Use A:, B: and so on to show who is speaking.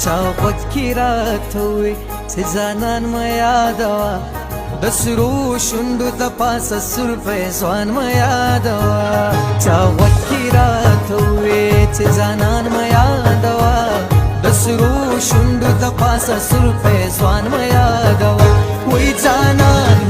A: وكيراتوي سيزانان ما يادوا بسرو شندو تپاس سرفه سوان ما يادوا وكيراتوي سيزانان ما يادوا بسرو شندو تپاس سرفه سوان ما يادوا وي جانان